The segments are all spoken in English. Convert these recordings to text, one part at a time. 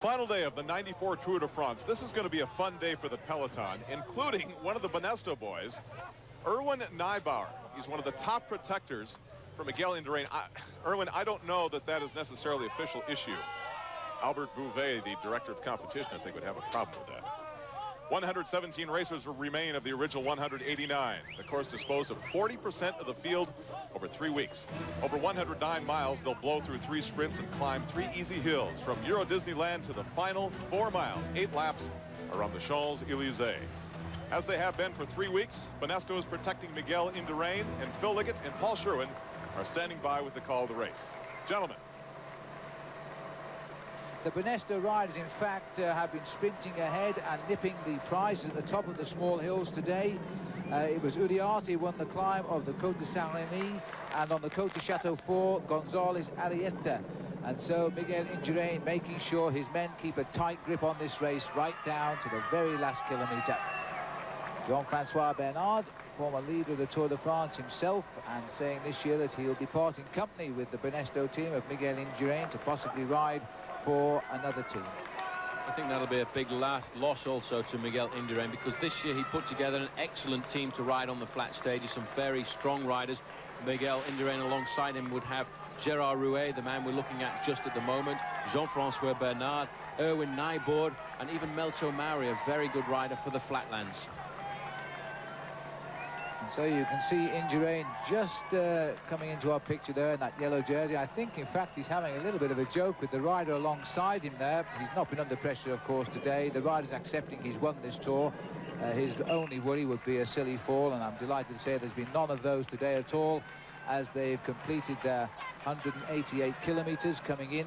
Final day of the '94 Tour de France. This is going to be a fun day for the peloton, including one of the Benesto boys, Erwin Neibauer. He's one of the top protectors for Miguel Indurain. Erwin, I don't know that that is necessarily an official issue. Albert Bouvet, the director of competition, I think would have a problem with that. 117 racers remain of the original 189. The course disposed of 40% of the field over 3 weeks. Over 109 miles, they'll blow through 3 sprints and climb 3 easy hills from Euro Disneyland to the final 4 miles, 8 laps around the Champs-Élysées. As they have been for 3 weeks, Benesto is protecting Miguel Indurain, and Phil Liggett and Paul Sherwin are standing by with the call to race. Gentlemen. The Benesto riders, in fact, have been sprinting ahead and nipping the prizes at the top of the small hills today. It was Uriarte won the climb of the Côte de Saint-Rémy, and on the Côte de Châteaufort, González Arrieta. And so Miguel Indurain making sure his men keep a tight grip on this race right down to the very last kilometre. Jean-Francois Bernard, former leader of the Tour de France himself, and saying this year that he'll be parting company with the Benesto team of Miguel Indurain to possibly ride for another team. I think that'll be a big loss also to Miguel Indurain, because this year he put together an excellent team to ride on the flat stages, some very strong riders. Miguel Indurain alongside him would have Gérard Rouet, the man we're looking at just at the moment, Jean-Francois Bernard, Erwin Neibauer, and even Melto Mauri, a very good rider for the flatlands. And so you can see Indurain just coming into our picture there in that yellow jersey. I think, in fact, he's having a little bit of a joke with the rider alongside him there. He's not been under pressure, of course, today. The rider's accepting he's won this tour. His only worry would be a silly fall, and I'm delighted to say there's been none of those today at all, as they've completed their 188 kilometres coming in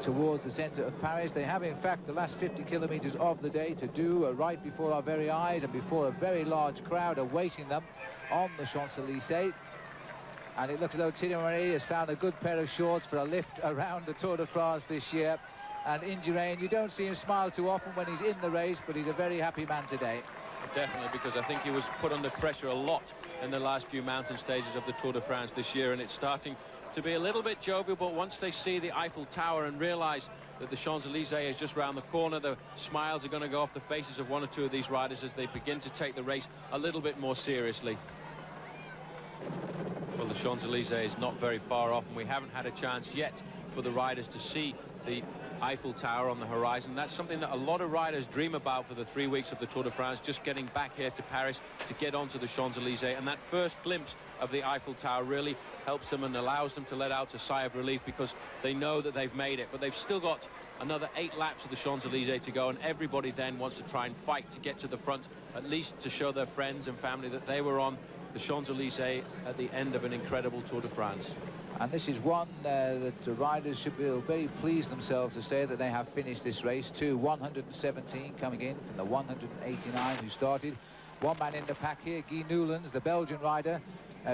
towards the centre of Paris. They have, in fact, the last 50 kilometres of the day to do right before our very eyes and before a very large crowd awaiting them on the Champs-Élysées. And it looks as though Thierry Marie has found a good pair of shorts for a lift around the Tour de France this year. And Indurain, you don't see him smile too often when he's in the race, but he's a very happy man today. Definitely, because I think he was put under pressure a lot in the last few mountain stages of the Tour de France this year, and it's starting to be a little bit jovial. But once they see the Eiffel Tower and realize that the Champs-Élysées is just round the corner, the smiles are going to go off the faces of one or two of these riders as they begin to take the race a little bit more seriously. Well, the Champs-Élysées is not very far off, and we haven't had a chance yet for the riders to see the Eiffel Tower on the horizon. That's something that a lot of riders dream about for the 3 weeks of the Tour de France, just getting back here to Paris to get onto the Champs-Élysées. And that first glimpse of the Eiffel Tower really helps them and allows them to let out a sigh of relief, because they know that they've made it. But they've still got another 8 laps of the Champs-Élysées to go, and everybody then wants to try and fight to get to the front, at least to show their friends and family that they were on the Champs-Élysées at the end of an incredible Tour de France. And this is one that the riders should be very pleased themselves to say that they have finished this race. 117 coming in from the 189 who started. One man in the pack here, Guy Newlands, the Belgian rider,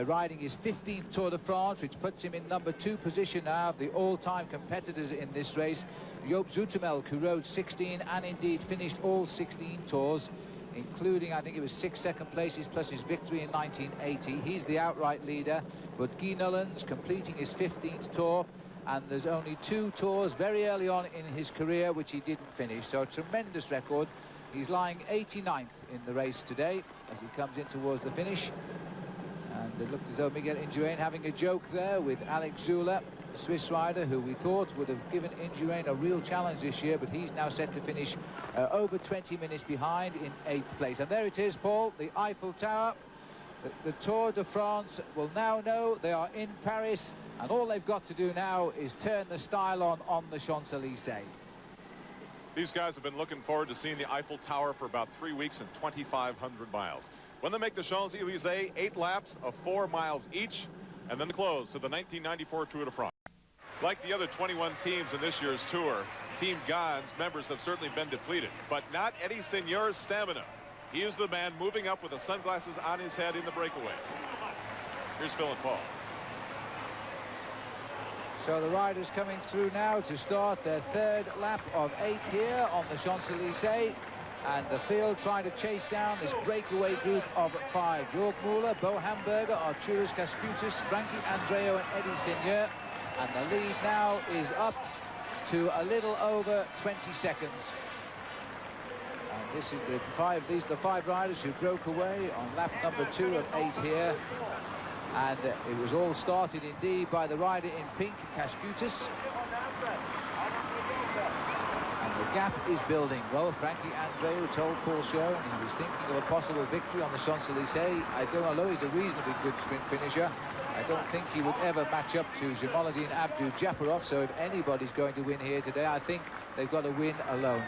riding his 15th Tour de France, which puts him in #2 position now of the all-time competitors in this race. Joop Zoetemelk, who rode 16 and indeed finished all 16 tours, including, I think it was 6 second places plus his victory in 1980. He's the outright leader, but Guy Newlands completing his 15th tour, and there's only 2 tours very early on in his career which he didn't finish, so a tremendous record. He's lying 89th in the race today as he comes in towards the finish. And it looked as though Miguel Indurain having a joke there with Alex Zülle, the Swiss rider, who we thought would have given Indurain a real challenge this year, but he's now set to finish over 20 minutes behind in 8th place. And there it is, Paul, the Eiffel Tower. The Tour de France will now know they are in Paris, and all they've got to do now is turn the style on the Champs-Élysées. These guys have been looking forward to seeing the Eiffel Tower for about 3 weeks and 2,500 miles. When they make the Champs-Élysées, 8 laps of 4 miles each, and then close to the 1994 Tour de France. Like the other 21 teams in this year's tour, Team Gans members have certainly been depleted, but not Eddie Seigneur's stamina. He is the man moving up with the sunglasses on his head in the breakaway. Here's Phil and Paul. So the riders coming through now to start their 3rd lap of 8 here on the Champs-Élysées. And the field trying to chase down this breakaway group of 5. Jörg Müller, Bo Hamburger, Arturus Kasputis, Frankie Andreu and Eddie Seigneur. And the lead now is up to a little over 20 seconds. And this is these are the 5 riders who broke away on lap number 2 of 8 here. And it was all started indeed by the rider in pink, Kasputis. And the gap is building. Well, Frankie Andreu told Paul Show he was thinking of a possible victory on the Champs-Élysées. I don't know, he's a reasonably good sprint finisher. I don't think he would ever match up to Jamaluddin Abdu-Japarov, so if anybody's going to win here today, I think they've got to win alone.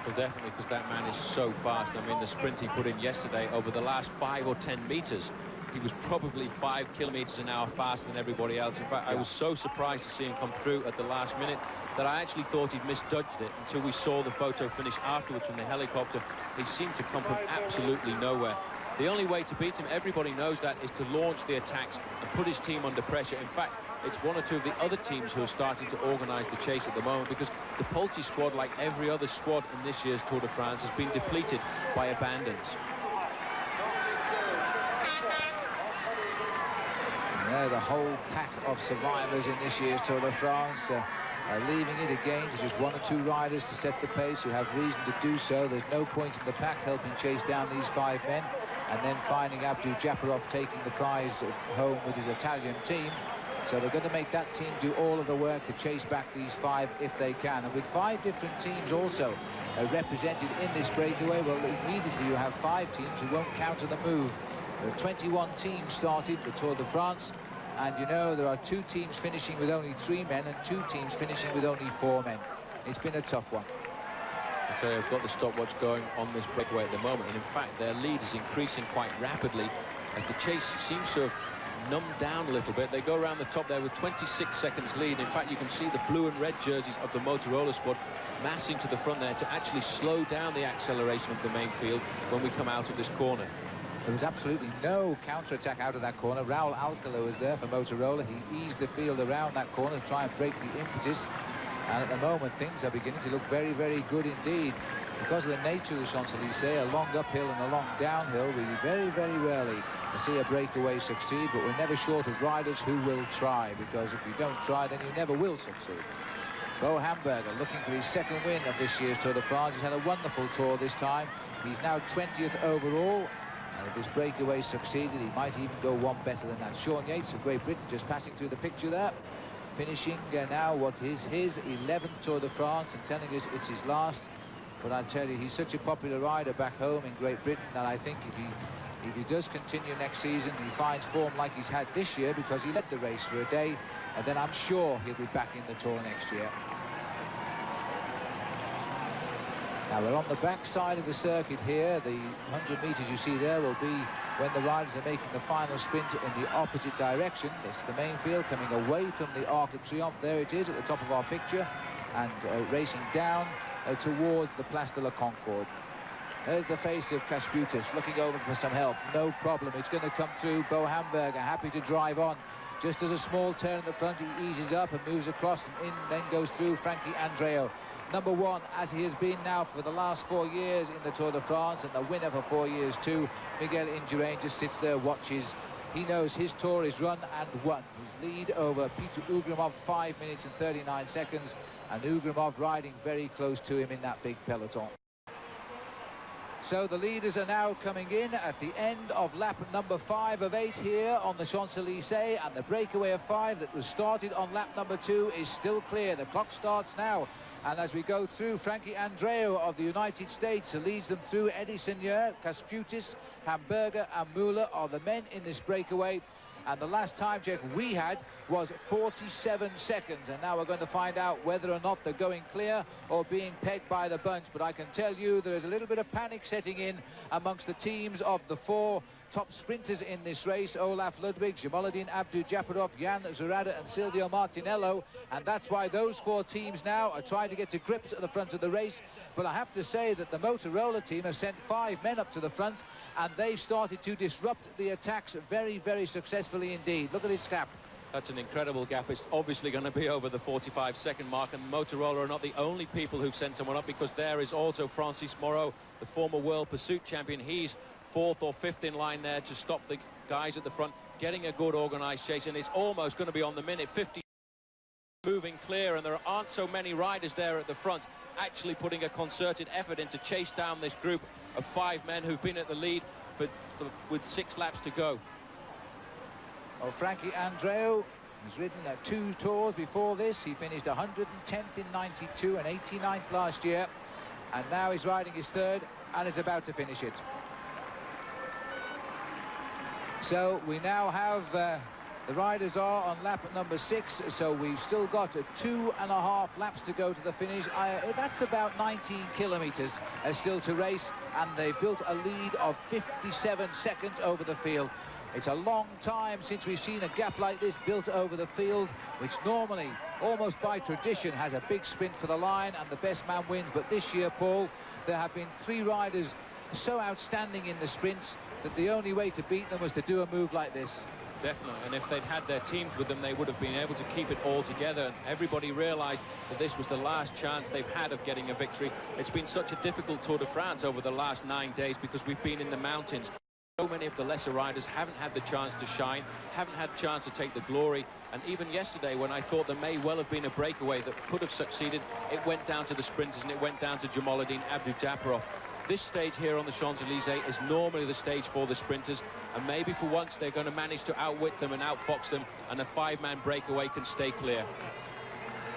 Well, definitely, because that man is so fast. I mean, the sprint he put in yesterday, over the last 5 or 10 meters, he was probably 5 kilometers an hour faster than everybody else. In fact, I was so surprised to see him come through at the last minute that I actually thought he'd misjudged it until we saw the photo finish afterwards from the helicopter. He seemed to come from absolutely nowhere. The only way to beat him, everybody knows that, is to launch the attacks and put his team under pressure. In fact, it's one or two of the other teams who are starting to organise the chase at the moment, because the Polti squad, like every other squad in this year's Tour de France, has been depleted by abandons. Yeah, the whole pack of survivors in this year's Tour de France leaving it again to just 1 or 2 riders to set the pace who have reason to do so. There's no point in the pack helping chase down these 5 men, and then finding Abdu-Japarov taking the prize home with his Italian team. So they're going to make that team do all of the work to chase back these 5 if they can. And with 5 different teams also represented in this breakaway, well, immediately you have 5 teams who won't counter the move. There are 21 teams started the Tour de France, and you know there are 2 teams finishing with only 3 men and 2 teams finishing with only 4 men. It's been a tough one. I tell you, I've got the stopwatch going on this breakaway at the moment, and in fact their lead is increasing quite rapidly as the chase seems to have numbed down a little bit. They go around the top there with 26 seconds lead. In fact, you can see the blue and red jerseys of the Motorola squad massing to the front there to actually slow down the acceleration of the main field when we come out of this corner. There was absolutely no counter-attack out of that corner. Raul Alcala was there for Motorola. He eased the field around that corner to try and break the impetus. And at the moment, things are beginning to look very, very good indeed. Because of the nature of the Champs-Élysées, a long uphill and a long downhill, we very, very rarely see a breakaway succeed, but we're never short of riders who will try, because if you don't try, then you never will succeed. Bo Hamburger looking for his 2nd win of this year's Tour de France. He's had a wonderful tour this time. He's now 20th overall. And if this breakaway succeeded, he might even go 1 better than that. Sean Yates of Great Britain just passing through the picture there, finishing now what is his 11th Tour de France and telling us it's his last. But I tell you, he's such a popular rider back home in Great Britain that I think if he does continue next season, he finds form like he's had this year, because he led the race for a day, and then I'm sure he'll be back in the Tour next year. Now we're on the back side of the circuit here. The 100 meters you see there will be when the riders are making the final sprint in the opposite direction. This is the main field coming away from the Arc de Triomphe. There it is at the top of our picture, and racing down towards the Place de la Concorde. There's the face of Kasputis looking over for some help. No problem, it's going to come through. Bo Hamburger happy to drive on. Just as a small turn at the front, he eases up and moves across and in, then goes through Frankie Andreu. Number 1, as he has been now for the last 4 years in the Tour de France, and the winner for 4 years too. Miguel Indurain just sits there, watches. He knows his tour is run and won. His lead over Peter Ugrimov, 5 minutes and 39 seconds, and Ugrimov riding very close to him in that big peloton. So the leaders are now coming in at the end of lap number 5 of 8 here on the Champs-Élysées, and the breakaway of 5 that was started on lap number 2 is still clear. The clock starts now, and as we go through, Frankie Andreu of the United States leads them through. Eddie Seigneur, Kasputis, Hamburger and Müller are the men in this breakaway. And the last time check we had was 47 seconds. And now we're going to find out whether or not they're going clear or being pegged by the bunch. But I can tell you there is a little bit of panic setting in amongst the teams of the 4 top sprinters in this race: Olaf Ludwig, Jamaluddin Abdu-Japarov, Jan Zurada and Silvio Martinello. And that's why those 4 teams now are trying to get to grips at the front of the race. But I have to say that the Motorola team have sent 5 men up to the front, and they've started to disrupt the attacks very, very successfully indeed. Look at this gap. That's an incredible gap. It's obviously going to be over the 45-second mark, and Motorola are not the only people who've sent someone up, because there is also Francis Moreau, the former world pursuit champion. He's 4th or 5th in line there to stop the guys at the front, getting a good organised chase, and it's almost going to be on the minute. 50 moving clear, and there aren't so many riders there at the front actually putting a concerted effort in to chase down this group of 5 men who've been at the lead with 6 laps to go. Well, Frankie Andreu has ridden 2 tours before this. He finished 110th in 92 and 89th last year, and now he's riding his 3rd and is about to finish it. So we now have the riders are on lap number 6, so we've still got 2.5 laps to go to the finish. That's about 19 kilometers still to race, and they've built a lead of 57 seconds over the field. It's a long time since we've seen a gap like this built over the field, which normally, almost by tradition, has a big sprint for the line and the best man wins. But this year, Paul, there have been 3 riders so outstanding in the sprints that the only way to beat them was to do a move like this. Definitely, and if they'd had their teams with them, they would have been able to keep it all together. And everybody realized that this was the last chance they've had of getting a victory. It's been such a difficult Tour de France over the last 9 days because we've been in the mountains. So many of the lesser riders haven't had the chance to shine, haven't had a chance to take the glory. And even yesterday, when I thought there may well have been a breakaway that could have succeeded, it went down to the sprinters and it went down to Jamaluddin Abdujaparov. This stage here on the Champs-Élysées is normally the stage for the sprinters, and maybe for once they're going to manage to outwit them and outfox them, and a 5-man breakaway can stay clear.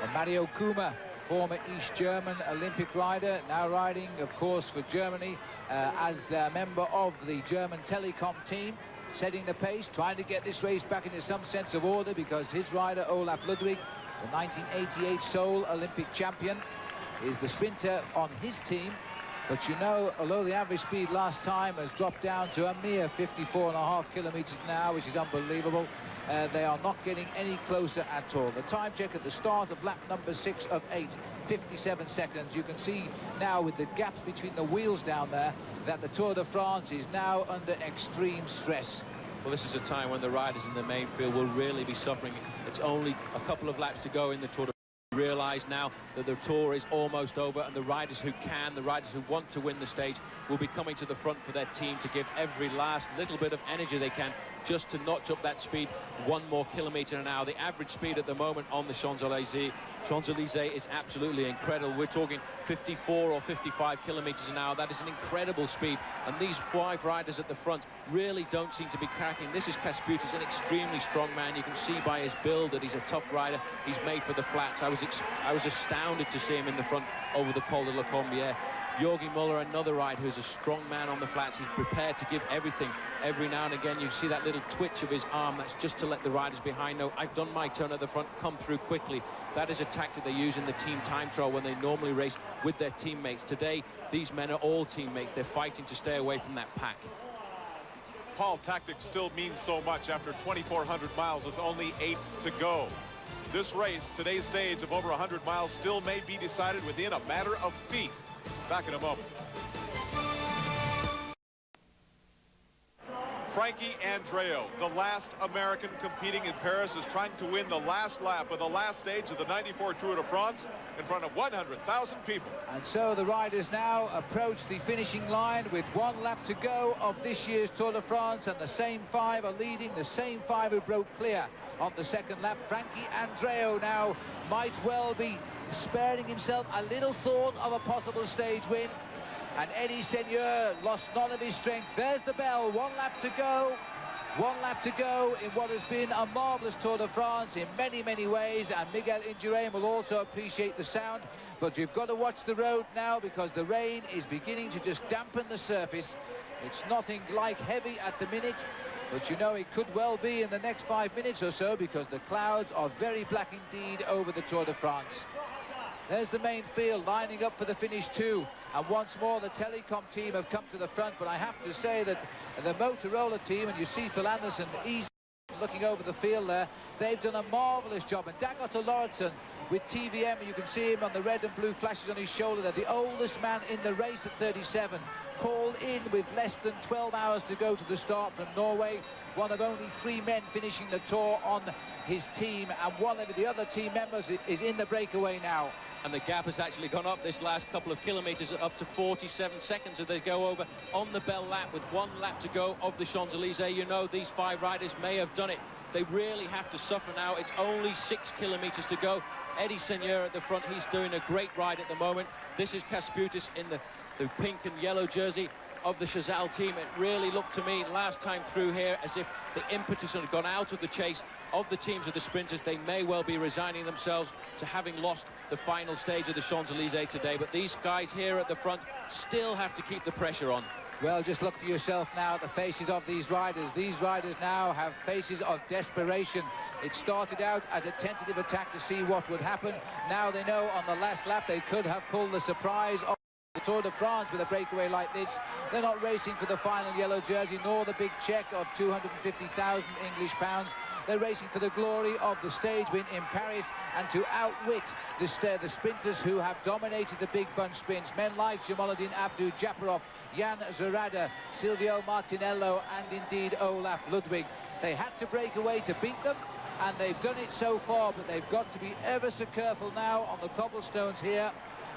And Mario Kuma, former East German Olympic rider, now riding, of course, for Germany as a member of the German Telecom team, setting the pace, trying to get this race back into some sense of order, because his rider, Olaf Ludwig, the 1988 Seoul Olympic champion, is the sprinter on his team. But you know, although the average speed last time has dropped down to a mere 54.5 kilometers an hour, which is unbelievable, they are not getting any closer at all. The time check at the start of lap number 6 of 8, 57 seconds. You can see now with the gaps between the wheels down there that the Tour de France is now under extreme stress. Well, this is a time when the riders in the main field will really be suffering. It's only a couple of laps to go in the Tour de France. Realize now that the Tour is almost over, and the riders who can, the riders who want to win the stage, will be coming to the front for their team to give every last little bit of energy they can just to notch up that speed 1 more kilometer an hour. The average speed at the moment on the Champs-Élysées is absolutely incredible. We're talking 54 or 55 kilometers an hour. That is an incredible speed, and these 5 riders at the front really don't seem to be cracking. This is Kasputis, an extremely strong man. You can see by his build that he's a tough rider. He's made for the flats. I was astounded to see him in the front over the Col de la Combière. Jorgi Müller, another rider who's a strong man on the flats. He's prepared to give everything. Every now and again you see that little twitch of his arm. That's just to let the riders behind know, I've done my turn at the front, come through quickly. That is a tactic they use in the team time trial when they normally race with their teammates. Today these men are all teammates. They're fighting to stay away from that pack. Paul, tactics still mean so much after 2,400 miles with only 8 to go. This race, today's stage of over 100 miles, still may be decided within a matter of feet. Back in a moment. Frankie Andreu, the last American competing in Paris, is trying to win the last lap of the last stage of the 94 Tour de France in front of 100,000 people. And so the riders now approach the finishing line with 1 lap to go of this year's Tour de France, and the same 5 are leading, the same 5 who broke clear on the 2nd lap. Frankie Andreu now might well be sparing himself a little thought of a possible stage win. And Eddie Seigneur lost none of his strength. There's the bell. 1 lap to go. 1 lap to go in what has been a marvellous Tour de France in many, many ways. And Miguel Indurain will also appreciate the sound. But you've got to watch the road now, because the rain is beginning to just dampen the surface. It's nothing like heavy at the minute, but you know it could well be in the next 5 minutes or so, because the clouds are very black indeed over the Tour de France. There's the main field lining up for the finish too, and once more the Telecom team have come to the front. But I have to say that the Motorola team, and you see Phil Anderson easy looking over the field there, they've done a marvellous job. And Dagotto Lauritsen with TVM, you can see him on the red and blue flashes on his shoulder. They're the oldest man in the race at 37, called in with less than 12 hours to go to the start from Norway. One of only 3 men finishing the Tour on his team, and one of the other team members is in the breakaway now. And the gap has actually gone up this last couple of kilometers, up to 47 seconds as they go over on the bell lap with 1 lap to go of the Champs-Élysées. You know, these 5 riders may have done it They really have to suffer now. It's only 6 kilometers to go. Eddie Seigneur at the front, he's doing a great ride at the moment. This is Kasputis in the pink and yellow jersey of the Chazal team. It really looked to me last time through here as if the impetus had gone out of the chase of the teams of the sprinters. They may well be resigning themselves to having lost the final stage of the Champs-Élysées today, but these guys here at the front still have to keep the pressure on. Well, just look for yourself now at the faces of these riders. These riders now have faces of desperation. It started out as a tentative attack to see what would happen. Now they know on the last lap they could have pulled the surprise of the Tour de France with a breakaway like this. They're not racing for the final yellow jersey nor the big check of 250,000 English pounds. They're racing for the glory of the stage win in Paris and to outwit the sprinters who have dominated the big bunch sprints. Men like Jamaluddin Abdu-Japarov, Jan Zarada, Silvio Martinello and indeed Olaf Ludwig. They had to break away to beat them, and they've done it so far, but they've got to be ever so careful now on the cobblestones here.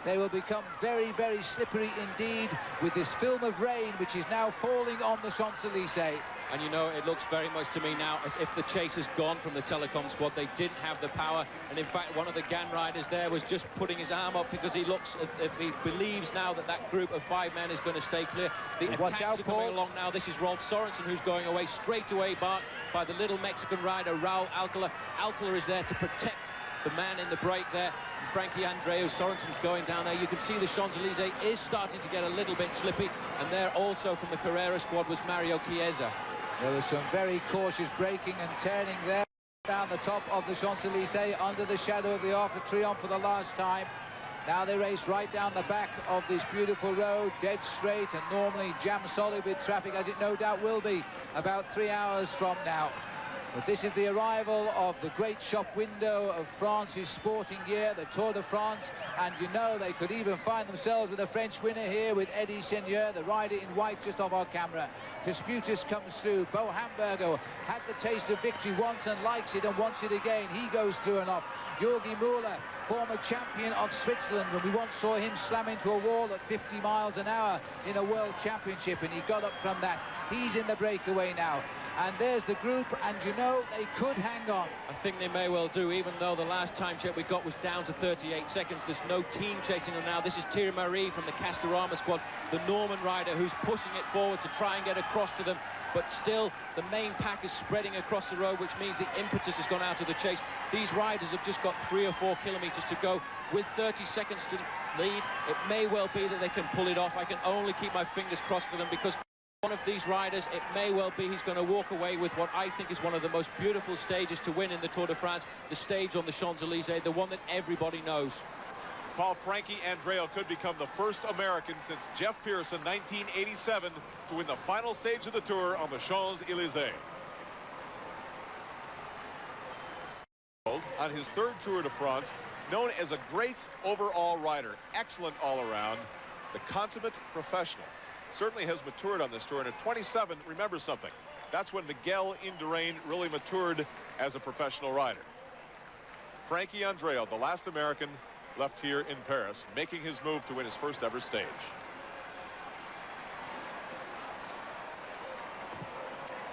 They will become very, very slippery indeed with this film of rain which is now falling on the Champs-Élysées. And you know, it looks very much to me now as if the chase has gone from the Telecom squad. They didn't have the power, and in fact one of the GAN riders there was just putting his arm up because he looks if he believes now that that group of 5 men is going to stay clear. The attacks are coming along now. This is Rolf Sorensen who's going away, straight away marked by the little Mexican rider Raul Alcala. Alcala is there to protect the man in the break there. And Frankie Andreu, Sorensen's going down there. You can see the Champs-Élysées is starting to get a little bit slippy, and there also from the Carrera squad was Mario Chiesa. There was some very cautious braking and turning there down the top of the Champs-Élysées under the shadow of the Arc de Triomphe for the last time. Now they race right down the back of this beautiful road, dead straight and normally jam-solid with traffic, as it no doubt will be about 3 hours from now. But this is the arrival of the great shop window of France's sporting year, the Tour de France, and you know they could even find themselves with a French winner here with Eddie Seigneur, the rider in white just off our camera. Kasputis comes through. Bo Hamburger had the taste of victory once and likes it and wants it again. He goes through and off. Jorgi Müller, former champion of Switzerland, when we once saw him slam into a wall at 50 miles an hour in a world championship, and he got up from that. He's in the breakaway now. And there's the group, and you know they could hang on. I think they may well do, even though the last time check we got was down to 38 seconds. There's no team chasing them now. This is Thierry Marie from the Castorama squad, the Norman rider who's pushing it forward to try and get across to them. But still, the main pack is spreading across the road, which means the impetus has gone out of the chase. These riders have just got 3 or 4 kilometers to go with 30 seconds to lead. It may well be that they can pull it off. I can only keep my fingers crossed for them, because one of these riders, it may well be he's going to walk away with what I think is one of the most beautiful stages to win in the Tour de France, the stage on the Champs-Élysées, the one that everybody knows. Paul, Frankie Andreu could become the first American since Jeff Pearson, 1987, to win the final stage of the Tour on the Champs-Élysées. On his 3rd Tour de France, known as a great overall rider, excellent all-around, the consummate professional. Certainly has matured on this tour, and at 27, remember something, that's when Miguel Indurain really matured as a professional rider. Frankie Andreu, the last American left here in Paris, making his move to win his first ever stage.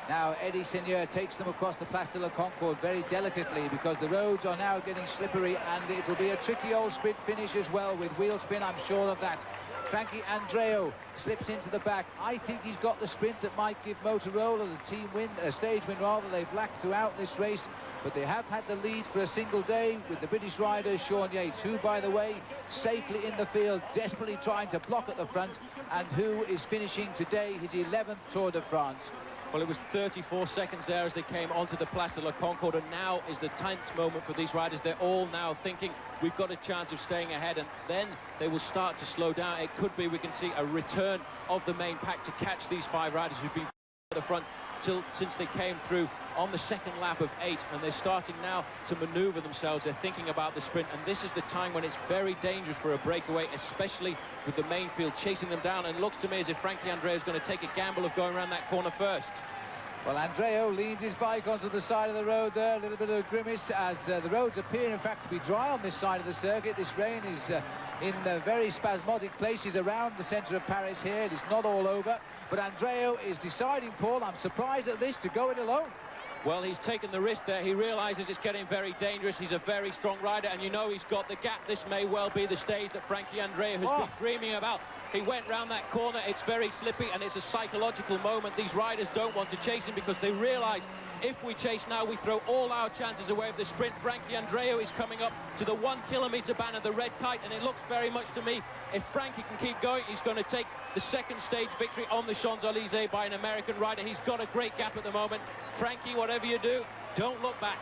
Now Eddie Seigneur takes them across the Place de la Concorde very delicately, because the roads are now getting slippery, and it will be a tricky old sprint finish as well with wheel spin, I'm sure of that. Frankie Andreu slips into the back. I think he's got the sprint that might give Motorola the team win, a stage win rather. They've lacked throughout this race, but they have had the lead for a single day with the British rider Sean Yates, who, by the way, safely in the field, desperately trying to block at the front, and who is finishing today his 11th Tour de France. Well, it was 34 seconds there as they came onto the Place de la Concorde, and now is the tense moment for these riders. They're all now thinking we've got a chance of staying ahead, and then they will start to slow down. It could be we can see a return of the main pack to catch these 5 riders who've been at the front since they came through on the 2nd lap of 8, and they're starting now to maneuver themselves. They're thinking about the sprint, and this is the time when it's very dangerous for a breakaway, especially with the main field chasing them down. And it looks to me as if Frankie Andreu is going to take a gamble of going around that corner first. Well, Andreu leans his bike onto the side of the road there, a little bit of a grimace, as the roads appear in fact to be dry on this side of the circuit. This rain is in very spasmodic places around the centre of Paris here. It is not all over, but Andreu is deciding, Paul, I'm surprised at this, to go it alone. Well, he's taken the risk there. He realizes it's getting very dangerous. He's a very strong rider, and you know he's got the gap. This may well be the stage that Frankie Andreu has been dreaming about. He went round that corner. It's very slippy, and it's a psychological moment. These riders don't want to chase him because they realize if we chase now, we throw all our chances away of the sprint. Frankie Andreu is coming up to the 1 kilometre ban of the red kite, and it looks very much to me, if Frankie can keep going, he's going to take the second stage victory on the Champs-Élysées by an American rider. He's got a great gap at the moment. Frankie, whatever you do, don't look back.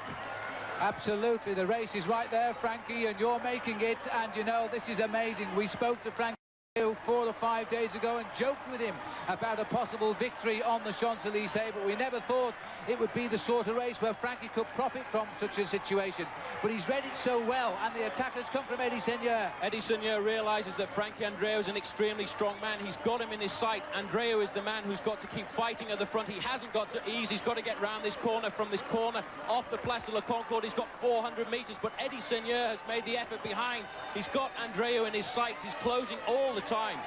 Absolutely, the race is right there, Frankie, and you're making it, and you know, this is amazing. We spoke to Frankie 4 or 5 days ago and joked with him about a possible victory on the Champs-Élysées, but we never thought it would be the sort of race where Frankie could profit from such a situation. But he's read it so well, and the attack has come from Eddie Seigneur. Eddie Seigneur realizes that Frankie Andreu is an extremely strong man. He's got him in his sight. Andreu is the man who's got to keep fighting at the front. He hasn't got to ease. He's got to get round this corner. From this corner off the Place de la Concorde, he's got 400 meters, but Eddie Seigneur has made the effort behind. He's got Andreu in his sights. He's closing all the time.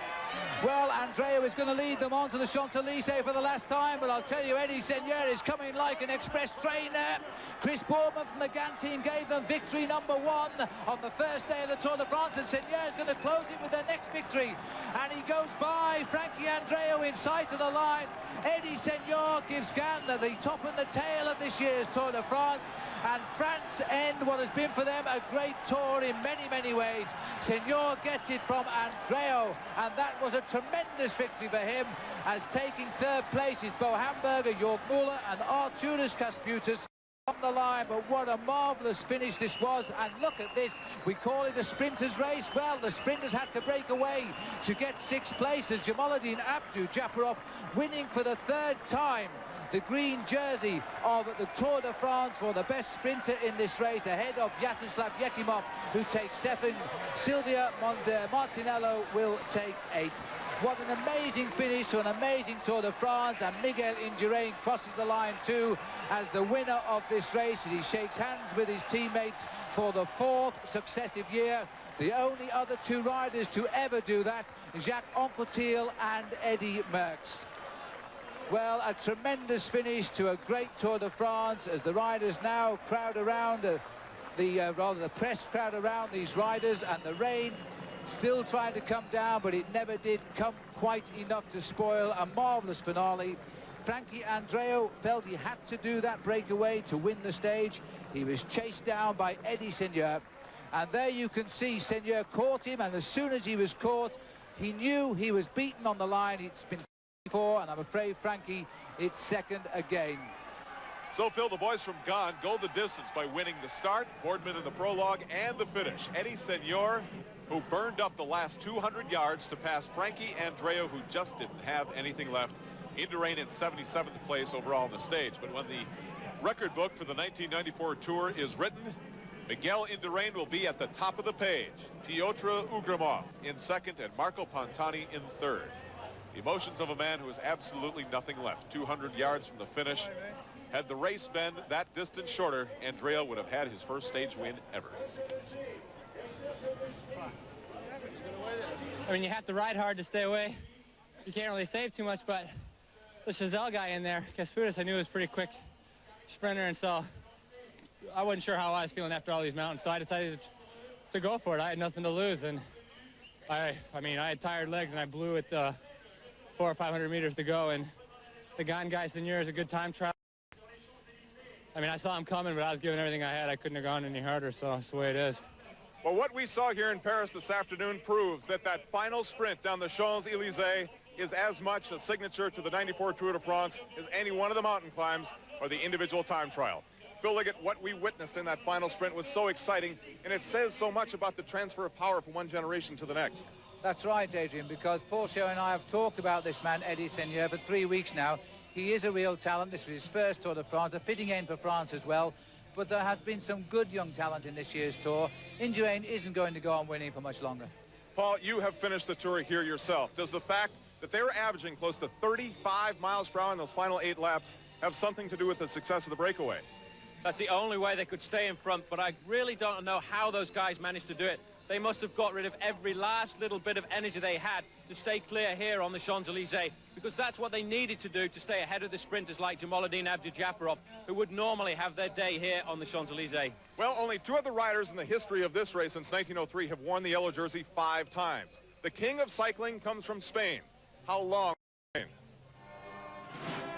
Well, Andreu is going to lead them on to the Champs-Élysées for the last time, but I'll tell you, Eddie Seigneur is coming like an express train there. Chris Bourman from the GAN team gave them victory number 1 on the first day of the Tour de France, and Seigneur is going to close it with their next victory. And he goes by Frankie Andreu in sight of the line. Eddie Seigneur gives GAN the top and the tail of this year's Tour de France, and France end what has been for them a great tour in many, many ways. Seigneur gets it from Andreu, and that was a tremendous victory for him, as taking third place is Bo Hamburger, Jörg Müller and Arturus Kasputas on the line. But what a marvellous finish this was, and look at this, we call it a sprinters race. Well, the sprinters had to break away to get 6th place, as Jamaluddin Abdu-Japarov winning for the 3rd time the green jersey of the Tour de France for the best sprinter in this race, ahead of Yaroslav Yekimov, who takes 2nd. Silvia Martinello will take 8th. What an amazing finish to an amazing Tour de France, and Miguel Indurain crosses the line too as the winner of this race, as he shakes hands with his teammates for the 4th successive year. The only other 2 riders to ever do that, Jacques Anquetil and Eddy Merckx. Well, a tremendous finish to a great Tour de France, as the riders now crowd around, the press crowd around these riders, and the rain still trying to come down, but it never did come quite enough to spoil a marvellous finale. Frankie Andreu felt he had to do that breakaway to win the stage. He was chased down by Eddie Seigneur, and there you can see Seigneur caught him, and as soon as he was caught, he knew he was beaten on the line. It's been before, and I'm afraid, Frankie, it's 2nd again. So, Phil, the boys from GAN go the distance by winning the start, Boardman in the prologue, and the finish. Eddie Seigneur, who burned up the last 200 yards to pass Frankie Andreu, who just didn't have anything left. Indurain in 77th place overall on the stage. But when the record book for the 1994 Tour is written, Miguel Indurain will be at the top of the page. Piotr Ugrimov in 2nd, and Marco Pantani in 3rd. The emotions of a man who has absolutely nothing left. 200 yards from the finish. Had the race been that distance shorter, Andreu would have had his first stage win ever. I mean, you have to ride hard to stay away. You can't really save too much, but the Chazelle guy in there, Kasputas, I knew was a pretty quick sprinter, and so I wasn't sure how I was feeling after all these mountains, so I decided to go for it. I had nothing to lose, and I mean, I had tired legs, and I blew it 400 or 500 meters to go, and the GAN guy, Seigneur, is a good time trial. I mean, I saw him coming, but I was giving everything I had. I couldn't have gone any harder, so that's the way it is. Well, what we saw here in Paris this afternoon proves that that final sprint down the Champs-Élysées is as much a signature to the 94 Tour de France as any one of the mountain climbs or the individual time trial. Phil Liggett, what we witnessed in that final sprint was so exciting, and it says so much about the transfer of power from one generation to the next. That's right, Adrian, because Paul Show and I have talked about this man, Eddie Seigneur, for 3 weeks now. He is a real talent. This was his first Tour de France, a fitting end for France as well. But there has been some good young talent in this year's Tour. Indurain isn't going to go on winning for much longer. Paul, you have finished the Tour here yourself. Does the fact that they were averaging close to 35 miles per hour in those final 8 laps have something to do with the success of the breakaway? That's the only way they could stay in front, but I really don't know how those guys managed to do it. they must have got rid of every last little bit of energy they had to stay clear here on the Champs-Élysées, because that's what they needed to do to stay ahead of the sprinters like Jamaluddin Abdul-Jabbarov, who would normally have their day here on the Champs-Élysées. Well, only 2 other riders in the history of this race since 1903 have worn the yellow jersey 5 times. The king of cycling comes from Spain. How long?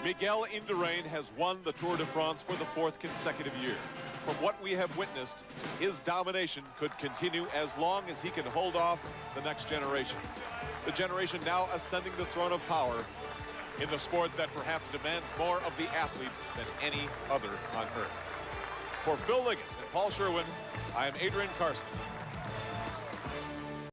Miguel Indurain has won the Tour de France for the 4th consecutive year. From what we have witnessed, his domination could continue as long as he can hold off the next generation. The generation now ascending the throne of power in the sport that perhaps demands more of the athlete than any other on earth. For Phil Liggett and Paul Sherwin, I am Adrian Carson.